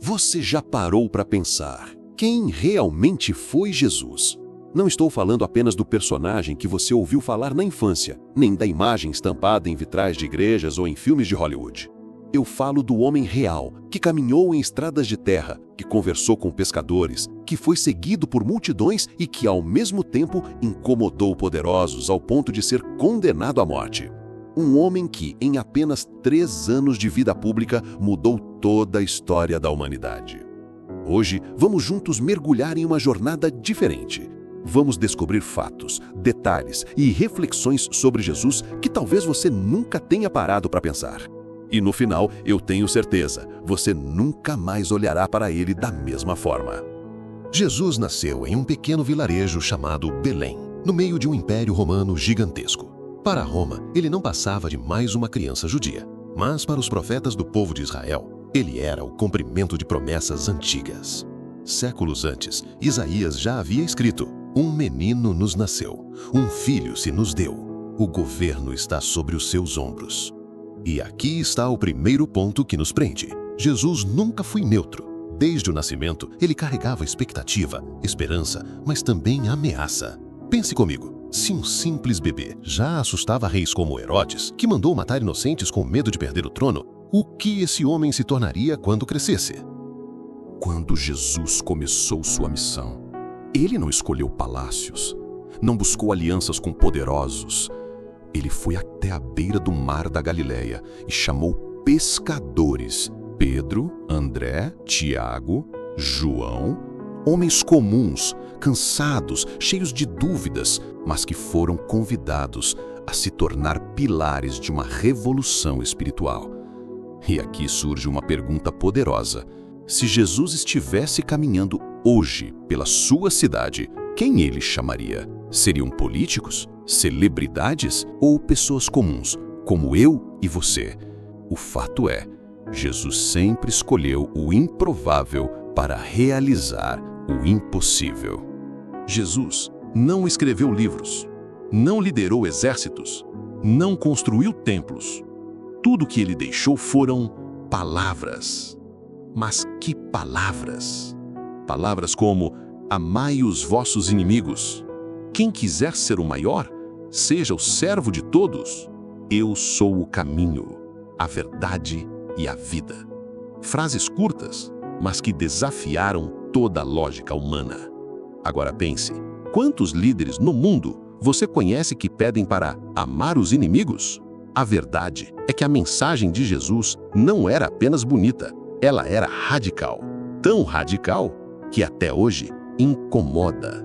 Você já parou para pensar quem realmente foi Jesus? Não estou falando apenas do personagem que você ouviu falar na infância, nem da imagem estampada em vitrais de igrejas ou em filmes de Hollywood. Eu falo do homem real, que caminhou em estradas de terra, que conversou com pescadores, que foi seguido por multidões e que, ao mesmo tempo, incomodou poderosos ao ponto de ser condenado à morte. Um homem que, em apenas 3 anos de vida pública, mudou toda a história da humanidade. Hoje, vamos juntos mergulhar em uma jornada diferente. Vamos descobrir fatos, detalhes e reflexões sobre Jesus que talvez você nunca tenha parado para pensar. E no final, eu tenho certeza, você nunca mais olhará para ele da mesma forma. Jesus nasceu em um pequeno vilarejo chamado Belém, no meio de um império romano gigantesco. Para Roma, ele não passava de mais uma criança judia, mas para os profetas do povo de Israel, ele era o cumprimento de promessas antigas. Séculos antes, Isaías já havia escrito: "Um menino nos nasceu, um filho se nos deu, o governo está sobre os seus ombros." E aqui está o primeiro ponto que nos prende. Jesus nunca foi neutro. Desde o nascimento, ele carregava expectativa, esperança, mas também ameaça. Pense comigo, se um simples bebê já assustava reis como Herodes, que mandou matar inocentes com medo de perder o trono, o que esse homem se tornaria quando crescesse? Quando Jesus começou sua missão, ele não escolheu palácios, não buscou alianças com poderosos. Ele foi até a beira do mar da Galileia e chamou pescadores: Pedro, André, Tiago, João, homens comuns, cansados, cheios de dúvidas, mas que foram convidados a se tornar pilares de uma revolução espiritual. E aqui surge uma pergunta poderosa. Se Jesus estivesse caminhando hoje pela sua cidade, quem ele chamaria? Seriam políticos, celebridades ou pessoas comuns, como eu e você? O fato é, Jesus sempre escolheu o improvável para realizar o impossível. Jesus não escreveu livros, não liderou exércitos, não construiu templos. Tudo que ele deixou foram palavras. Mas que palavras? Palavras como: amai os vossos inimigos. Quem quiser ser o maior, seja o servo de todos. Eu sou o caminho, a verdade e a vida. Frases curtas, mas que desafiaram toda a lógica humana. Agora pense, quantos líderes no mundo você conhece que pedem para amar os inimigos? A verdade é que a mensagem de Jesus não era apenas bonita, ela era radical. Tão radical que até hoje incomoda.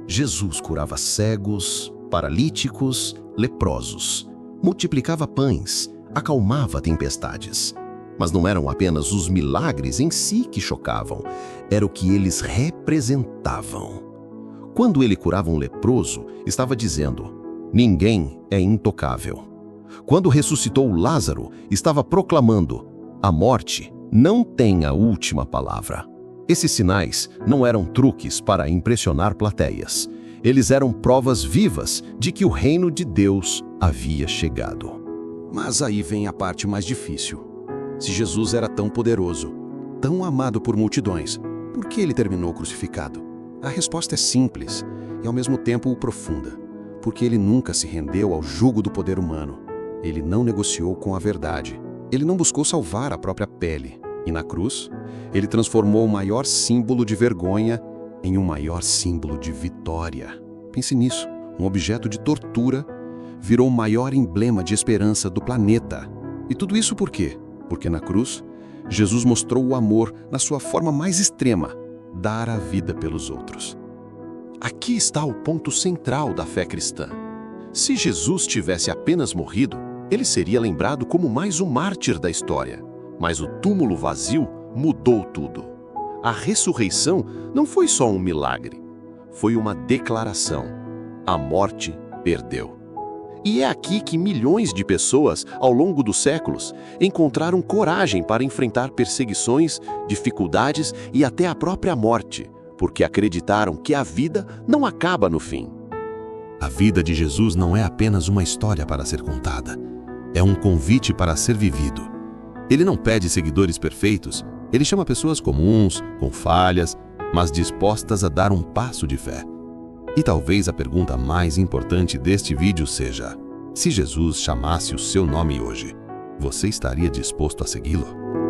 Jesus curava cegos, paralíticos, leprosos, multiplicava pães, acalmava tempestades. Mas não eram apenas os milagres em si que chocavam, era o que eles representavam. Quando ele curava um leproso, estava dizendo: ninguém é intocável. Quando ressuscitou Lázaro, estava proclamando: a morte não tem a última palavra. Esses sinais não eram truques para impressionar plateias. Eles eram provas vivas de que o reino de Deus havia chegado. Mas aí vem a parte mais difícil. Se Jesus era tão poderoso, tão amado por multidões, por que ele terminou crucificado? A resposta é simples e ao mesmo tempo profunda. Porque ele nunca se rendeu ao jugo do poder humano. Ele não negociou com a verdade. Ele não buscou salvar a própria pele. E na cruz, ele transformou o maior símbolo de vergonha em um maior símbolo de vitória. Pense nisso. Um objeto de tortura virou o maior emblema de esperança do planeta. E tudo isso por quê? Porque na cruz, Jesus mostrou o amor na sua forma mais extrema, dar a vida pelos outros. Aqui está o ponto central da fé cristã. Se Jesus tivesse apenas morrido, ele seria lembrado como mais um mártir da história. Mas o túmulo vazio mudou tudo. A ressurreição não foi só um milagre, foi uma declaração. A morte perdeu. E é aqui que milhões de pessoas, ao longo dos séculos, encontraram coragem para enfrentar perseguições, dificuldades e até a própria morte, porque acreditaram que a vida não acaba no fim. A vida de Jesus não é apenas uma história para ser contada. É um convite para ser vivido. Ele não pede seguidores perfeitos, Ele chama pessoas comuns, com falhas, mas dispostas a dar um passo de fé. E talvez a pergunta mais importante deste vídeo seja: se Jesus chamasse o seu nome hoje, você estaria disposto a segui-lo?